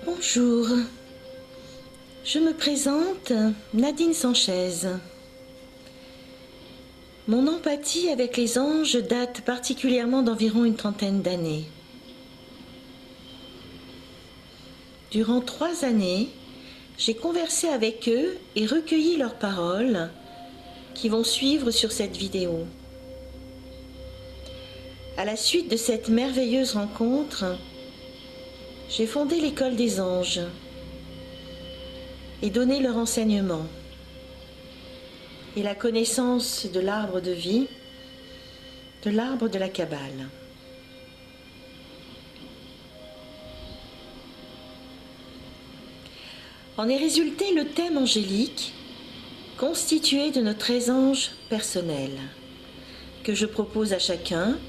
Bonjour, je me présente Nadine Sanchez. Mon empathie avec les anges date particulièrement d'environ une trentaine d'années. Durant 3 années, j'ai conversé avec eux et recueilli leurs paroles qui vont suivre sur cette vidéo. À la suite de cette merveilleuse rencontre, j'ai fondé l'école des anges et donné leur enseignement et la connaissance de l'arbre de vie, de l'arbre de la Kabbale. En est résulté le thème angélique constitué de nos 13 anges personnels que je propose à chacun,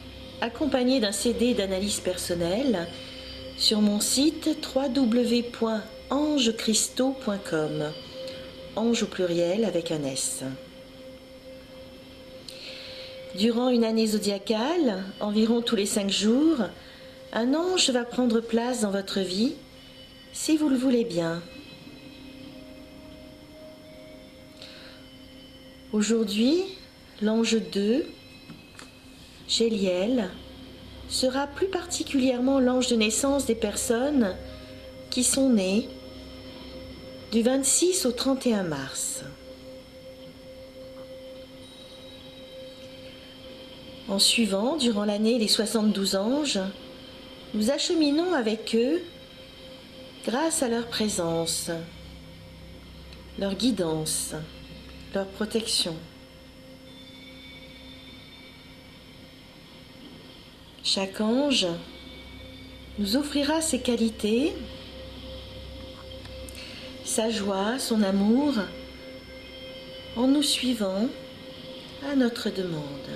accompagné d'un CD d'analyse personnelle sur mon site www.angecristo.com, ange au pluriel avec un S. Durant une année zodiacale, environ tous les 5 jours, un ange va prendre place dans votre vie, si vous le voulez bien. Aujourd'hui, l'ange 2, Géliel, sera plus particulièrement l'ange de naissance des personnes qui sont nées du 26 au 31 mars. En suivant, durant l'année, les 72 anges, nous acheminons avec eux grâce à leur présence, leur guidance, leur protection. Chaque ange nous offrira ses qualités, sa joie, son amour, en nous suivant à notre demande.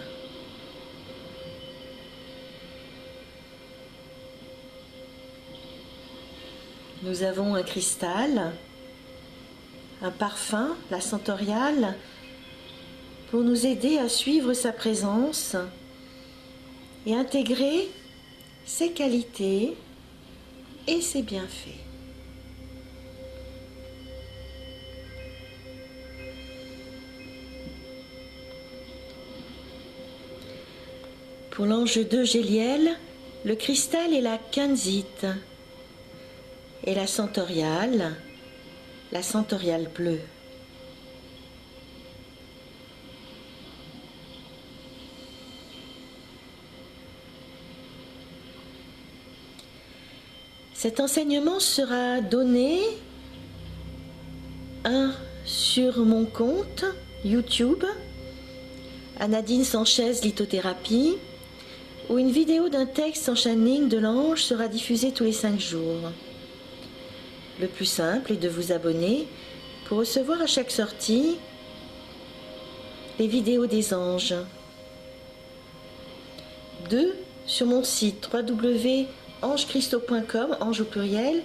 Nous avons un cristal, un parfum, la centauriale, pour nous aider à suivre sa présence et intégrer ses qualités et ses bienfaits. Pour l'ange 2 Géliel, le cristal est la kunzite et la centauriale bleue. Cet enseignement sera donné sur mon compte YouTube, à Nadine Sanchez Lithothérapie, où une vidéo d'un texte en channeling de l'ange sera diffusée tous les 5 jours. Le plus simple est de vous abonner pour recevoir à chaque sortie les vidéos des anges. 2. Sur mon site www.angecristo.com, ange au pluriel,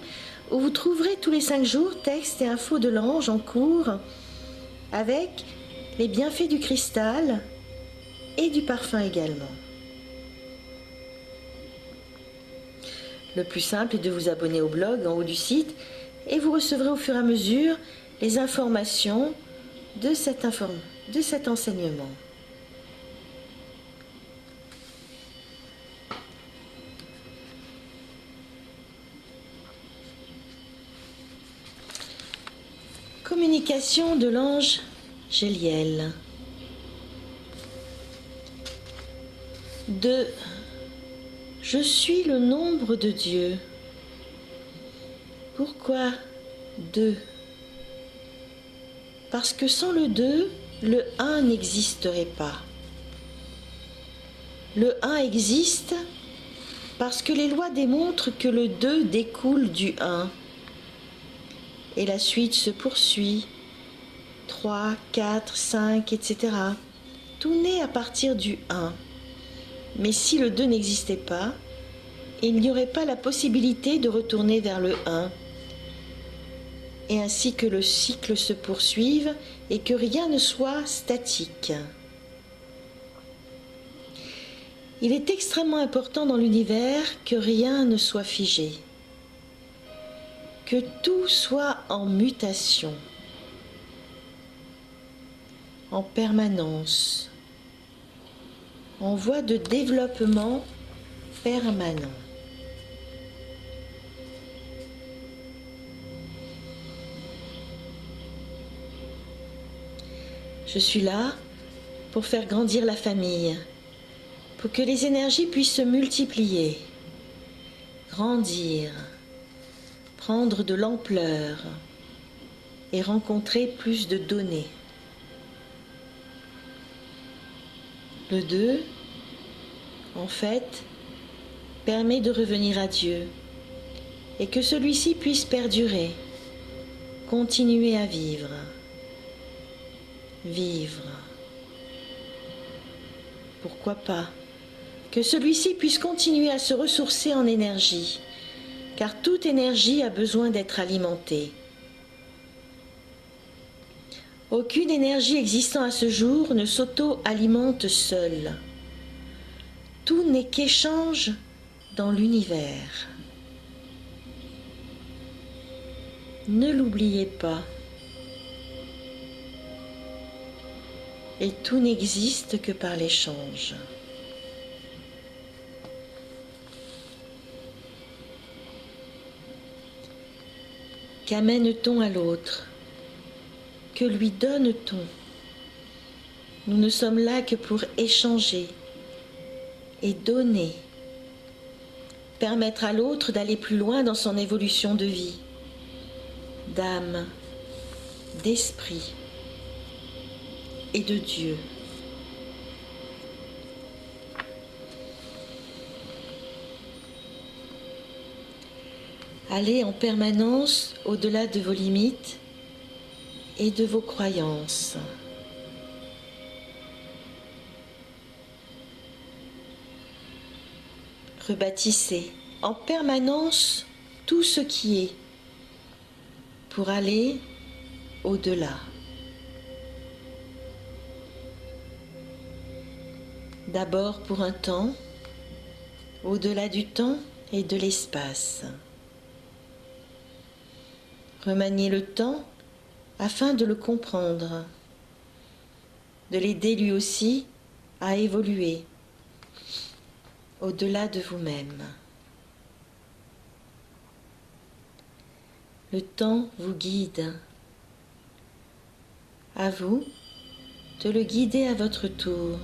où vous trouverez tous les 5 jours textes et infos de l'ange en cours avec les bienfaits du cristal et du parfum également. Le plus simple est de vous abonner au blog en haut du site et vous recevrez au fur et à mesure les informations de cet enseignement. Communication de l'ange Géliel. 2. Je suis le nombre de Dieu. Pourquoi 2? Parce que sans le 2, le 1 n'existerait pas. Le 1 existe parce que les lois démontrent que le 2 découle du 1. Et la suite se poursuit. 3, 4, 5, etc. Tout naît à partir du 1. Mais si le 2 n'existait pas, il n'y aurait pas la possibilité de retourner vers le 1. Et ainsi que le cycle se poursuive et que rien ne soit statique. Il est extrêmement important dans l'univers que rien ne soit figé. que tout soit en mutation, en permanence, en voie de développement permanent. Je suis là pour faire grandir la famille, pour que les énergies puissent se multiplier, grandir, prendre de l'ampleur et rencontrer plus de données. Le 2, en fait, permet de revenir à Dieu et que celui-ci puisse perdurer, continuer à vivre. Vivre. Pourquoi pas que celui-ci puisse continuer à se ressourcer en énergie, car toute énergie a besoin d'être alimentée. Aucune énergie existant à ce jour ne s'auto-alimente seule. Tout n'est qu'échange dans l'univers. Ne l'oubliez pas. Et tout n'existe que par l'échange. Qu'amène-t-on à l'autre? Que lui donne-t-on? Nous ne sommes là que pour échanger et donner, permettre à l'autre d'aller plus loin dans son évolution de vie, d'âme, d'esprit et de Dieu. Allez en permanence au-delà de vos limites et de vos croyances. Rebâtissez en permanence tout ce qui est pour aller au-delà. D'abord pour un temps, au-delà du temps et de l'espace. Remaniez le temps afin de le comprendre, de l'aider lui aussi à évoluer au-delà de vous-même. Le temps vous guide. À vous de le guider à votre tour.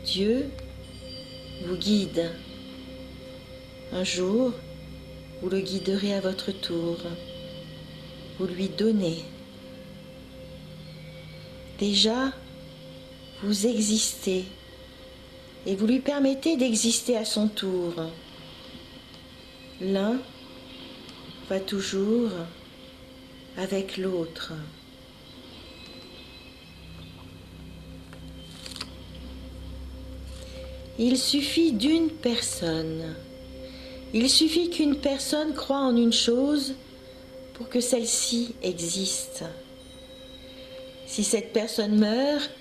Dieu vous guide. Un jour, vous le guiderez à votre tour. Vous lui donnez. Déjà, vous existez et vous lui permettez d'exister à son tour. L'un va toujours avec l'autre. Il suffit d'une personne. Il suffit qu'une personne croie en une chose pour que celle-ci existe. Si cette personne meurt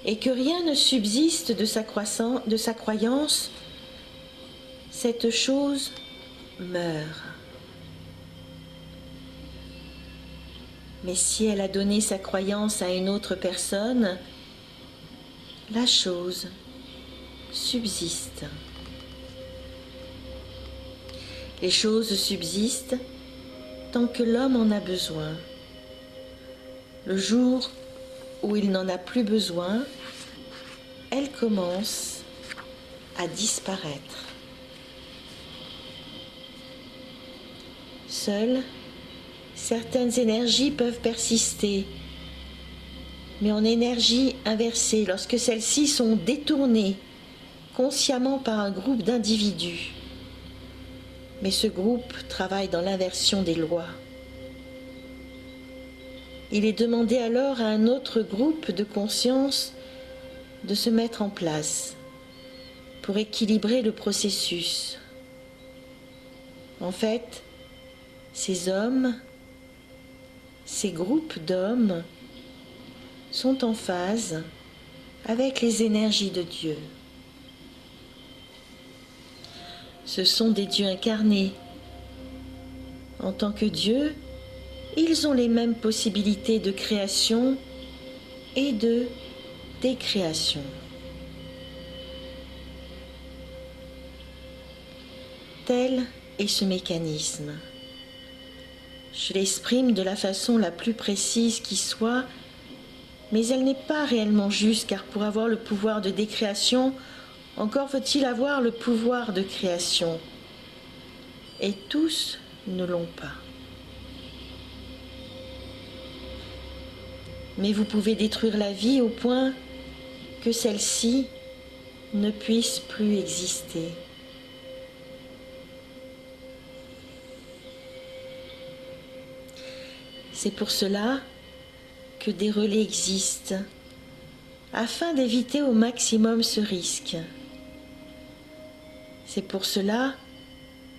et que rien ne subsiste de sa croyance, cette chose meurt. Mais si elle a donné sa croyance à une autre personne, la chose subsiste. Les choses subsistent tant que l'homme en a besoin. Le jour où il n'en a plus besoin, elles commencent à disparaître. Seules certaines énergies peuvent persister, mais en énergie inversée, lorsque celles-ci sont détournées consciemment par un groupe d'individus. Mais ce groupe travaille dans l'inversion des lois. Il est demandé alors à un autre groupe de conscience de se mettre en place pour équilibrer le processus. En fait, ces hommes, ces groupes d'hommes sont en phase avec les énergies de Dieu. Ce sont des dieux incarnés En tant que Dieu, ils ont les mêmes possibilités de création et de décréation. Tel est ce mécanisme. Je l'exprime de la façon la plus précise qui soit, mais elle n'est pas réellement juste, car pour avoir le pouvoir de décréation, encore faut-il avoir le pouvoir de création. Et tous ne l'ont pas. Mais vous pouvez détruire la vie au point que celle-ci ne puisse plus exister. C'est pour cela que des relais existent, afin d'éviter au maximum ce risque. C'est pour cela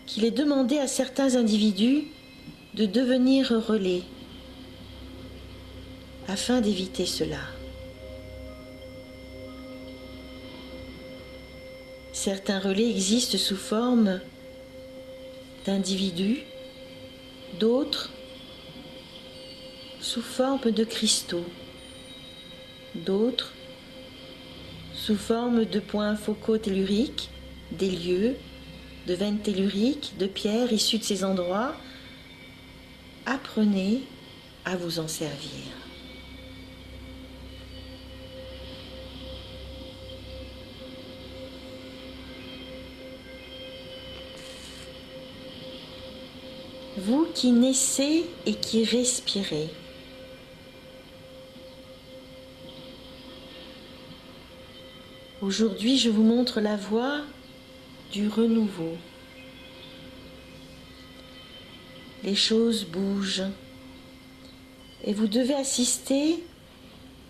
qu'il est demandé à certains individus de devenir relais, afin d'éviter cela. Certains relais existent sous forme d'individus, d'autres sous forme de cristaux, d'autres sous forme de points focaux telluriques, des lieux, de veines telluriques, de pierres issues de ces endroits. Apprenez à vous en servir. Vous qui naissez et qui respirez, aujourd'hui, je vous montre la voie du renouveau. Les choses bougent et vous devez assister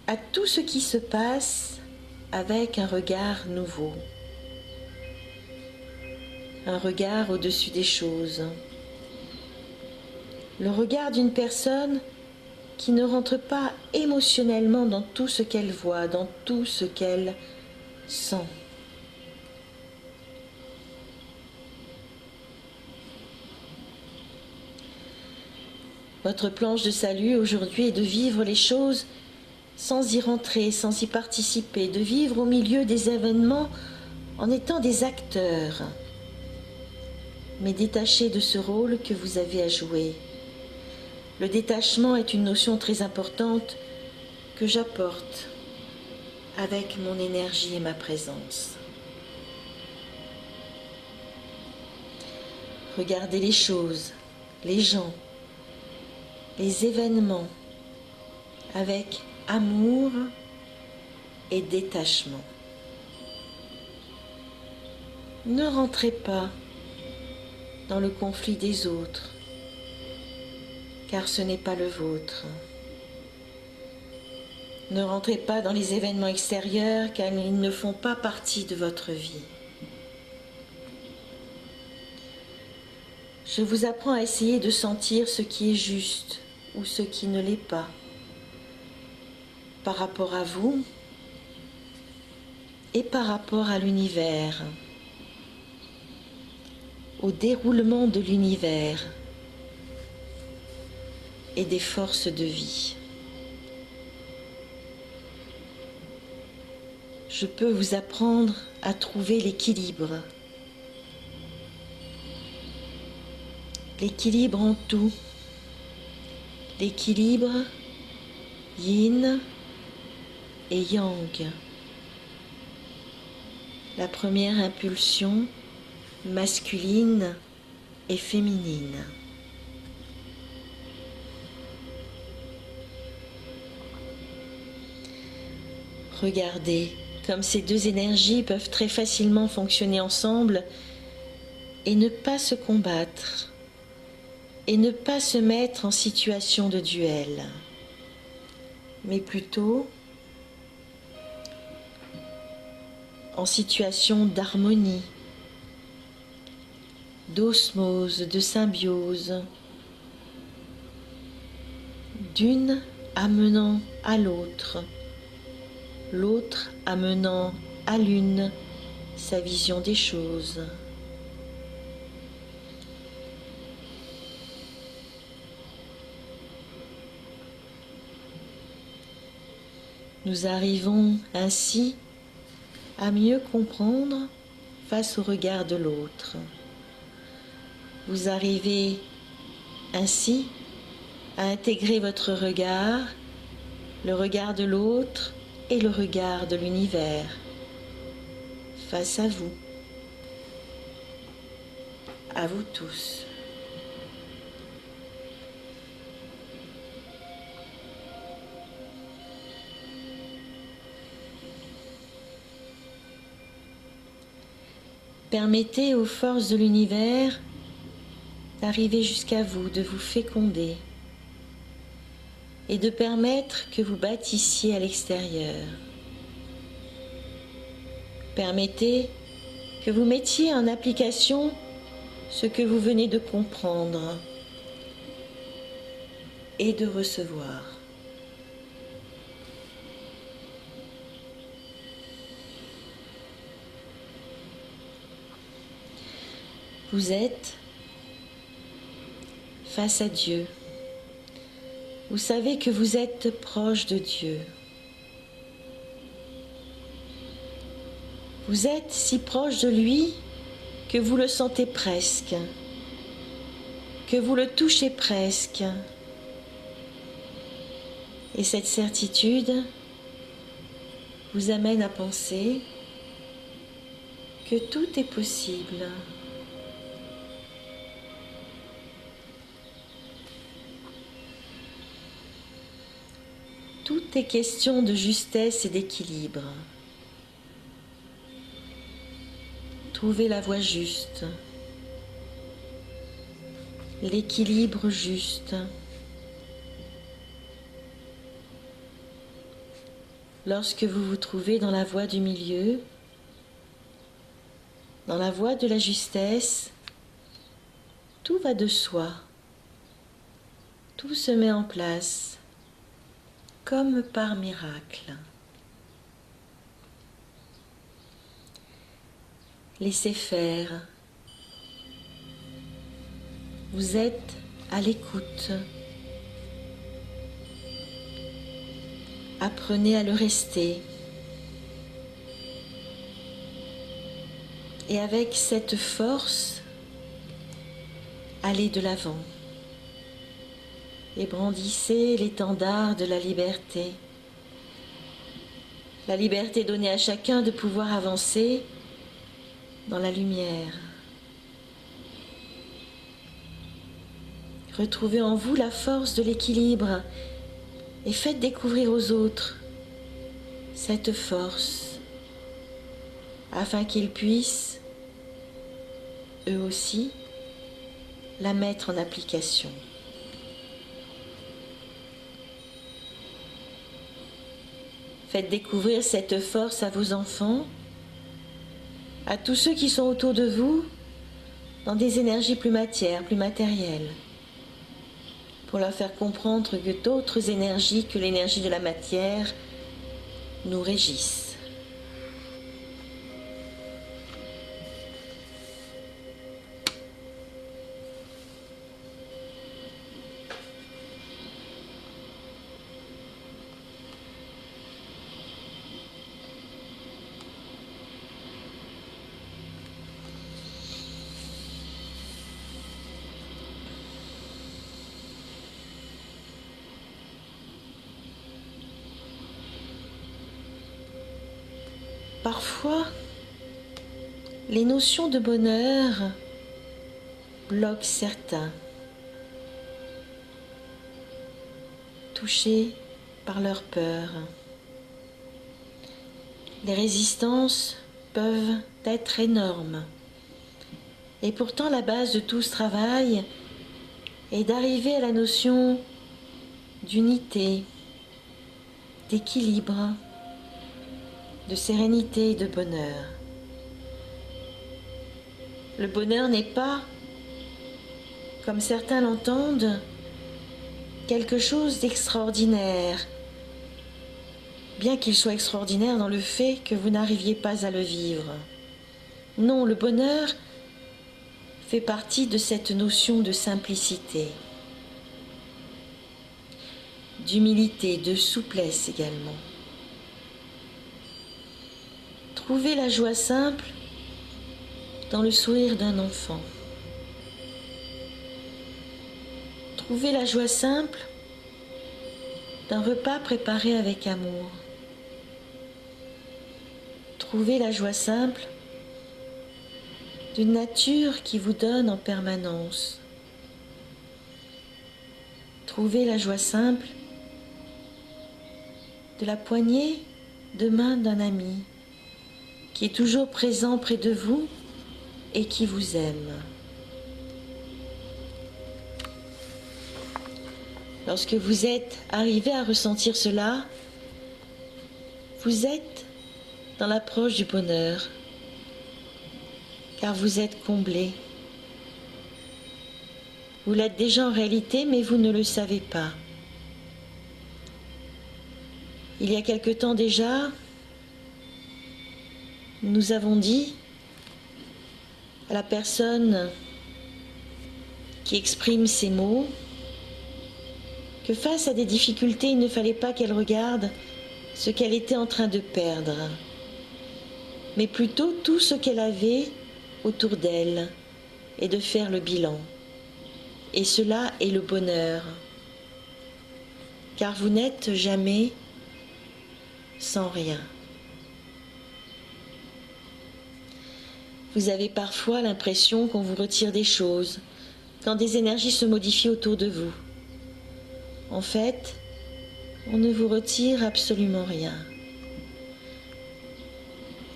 à tout ce qui se passe avec un regard nouveau, un regard au-dessus des choses, le regard d'une personne qui ne rentre pas émotionnellement dans tout ce qu'elle voit, dans tout ce qu'elle sent. Votre planche de salut aujourd'hui est de vivre les choses sans y rentrer, sans y participer, de vivre au milieu des événements en étant des acteurs, mais détachés de ce rôle que vous avez à jouer. Le détachement est une notion très importante que j'apporte avec mon énergie et ma présence. Regardez les choses, les gens, les événements avec amour et détachement. Ne rentrez pas dans le conflit des autres, car ce n'est pas le vôtre. Ne rentrez pas dans les événements extérieurs, car ils ne font pas partie de votre vie. Je vous apprends à essayer de sentir ce qui est juste ou ce qui ne l'est pas, par rapport à vous et par rapport à l'univers, au déroulement de l'univers et des forces de vie. Je peux vous apprendre à trouver l'équilibre. L'équilibre en tout. L'équilibre yin et yang. La première impulsion masculine et féminine. Regardez comme ces deux énergies peuvent très facilement fonctionner ensemble et ne pas se combattre, et ne pas se mettre en situation de duel, mais plutôt en situation d'harmonie, d'osmose, de symbiose, d'une amenant à l'autre, l'autre amenant à l'une sa vision des choses. Nous arrivons ainsi à mieux comprendre face au regard de l'autre. Vous arrivez ainsi à intégrer votre regard, le regard de l'autre et le regard de l'univers face à vous tous. Permettez aux forces de l'univers d'arriver jusqu'à vous, de vous féconder et de permettre que vous bâtissiez à l'extérieur. Permettez que vous mettiez en application ce que vous venez de comprendre et de recevoir. Vous êtes face à Dieu. Vous savez que vous êtes proche de Dieu. Vous êtes si proche de lui que vous le sentez presque, que vous le touchez presque. Et cette certitude vous amène à penser que tout est possible. Tout est question de justesse et d'équilibre. Trouvez la voie juste, l'équilibre juste. Lorsque vous vous trouvez dans la voie du milieu, dans la voie de la justesse, tout va de soi, tout se met en place, comme par miracle. Laissez faire. Vous êtes à l'écoute. Apprenez à le rester. Et avec cette force, allez de l'avant. Et brandissez l'étendard de la liberté. La liberté donnée à chacun de pouvoir avancer dans la lumière. Retrouvez en vous la force de l'équilibre et faites découvrir aux autres cette force afin qu'ils puissent, eux aussi, la mettre en application. Faites découvrir cette force à vos enfants, à tous ceux qui sont autour de vous, dans des énergies plus matières, plus matérielles, pour leur faire comprendre que d'autres énergies que l'énergie de la matière nous régissent. Parfois, les notions de bonheur bloquent certains, touchés par leur peur. Les résistances peuvent être énormes. Et pourtant, la base de tout ce travail est d'arriver à la notion d'unité, d'équilibre, de sérénité et de bonheur. Le bonheur n'est pas, comme certains l'entendent, quelque chose d'extraordinaire, bien qu'il soit extraordinaire dans le fait que vous n'arriviez pas à le vivre. Non, le bonheur fait partie de cette notion de simplicité, d'humilité, de souplesse également. Trouvez la joie simple dans le sourire d'un enfant. Trouvez la joie simple d'un repas préparé avec amour. Trouvez la joie simple d'une nature qui vous donne en permanence. Trouvez la joie simple de la poignée de main d'un ami qui est toujours présent près de vous et qui vous aime. Lorsque vous êtes arrivé à ressentir cela, vous êtes dans l'approche du bonheur, car vous êtes comblé. Vous l'êtes déjà en réalité, mais vous ne le savez pas. Il y a quelque temps déjà, nous avons dit à la personne qui exprime ces mots que face à des difficultés, il ne fallait pas qu'elle regarde ce qu'elle était en train de perdre, mais plutôt tout ce qu'elle avait autour d'elle et de faire le bilan. Et cela est le bonheur, car vous n'êtes jamais sans rien. Vous avez parfois l'impression qu'on vous retire des choses, quand des énergies se modifient autour de vous. En fait, on ne vous retire absolument rien.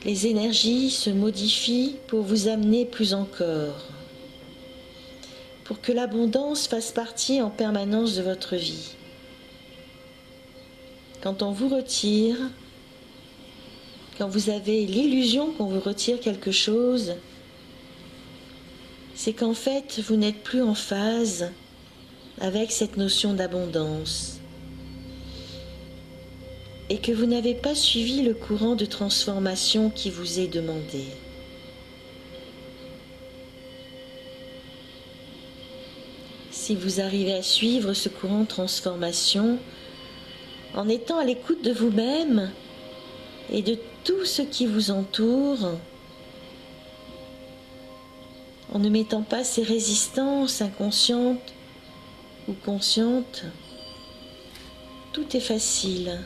Les énergies se modifient pour vous amener plus encore, pour que l'abondance fasse partie en permanence de votre vie. Quand on vous retire, quand vous avez l'illusion qu'on vous retire quelque chose, c'est qu'en fait, vous n'êtes plus en phase avec cette notion d'abondance et que vous n'avez pas suivi le courant de transformation qui vous est demandé. Si vous arrivez à suivre ce courant de transformation en étant à l'écoute de vous-même et de tout ce qui vous entoure, en ne mettant pas ces résistances inconscientes ou conscientes, tout est facile.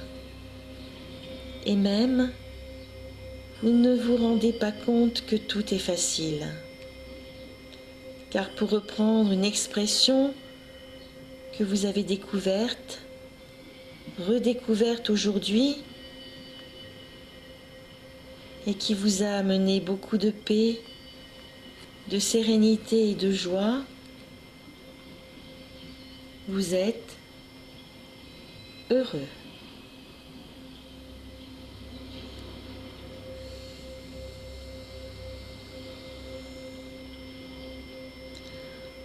Et même, vous ne vous rendez pas compte que tout est facile. Car pour reprendre une expression que vous avez découverte, redécouverte aujourd'hui, et qui vous a amené beaucoup de paix, de sérénité et de joie, vous êtes heureux.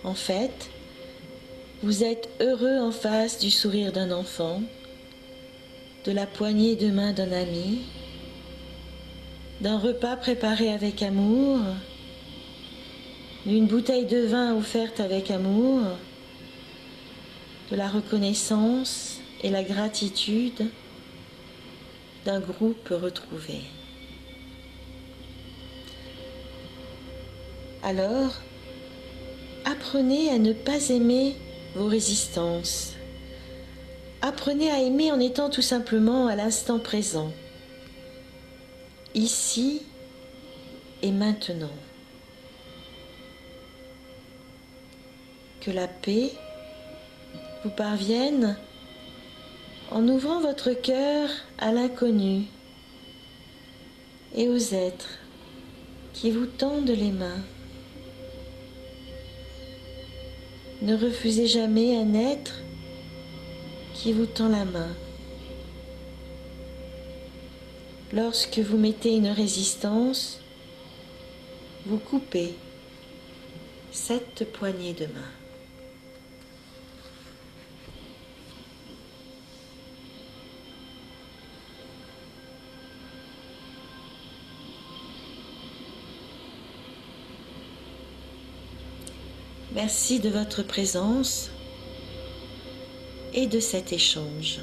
En fait, vous êtes heureux en face du sourire d'un enfant, de la poignée de main d'un ami, d'un repas préparé avec amour, d'une bouteille de vin offerte avec amour, de la reconnaissance et la gratitude d'un groupe retrouvé. Alors, apprenez à ne pas aimer vos résistances. Apprenez à aimer en étant tout simplement à l'instant présent, ici et maintenant. Que la paix vous parvienne en ouvrant votre cœur à l'inconnu et aux êtres qui vous tendent les mains. Ne refusez jamais un être qui vous tend la main. Lorsque vous mettez une résistance, vous coupez cette poignée de main. Merci de votre présence et de cet échange.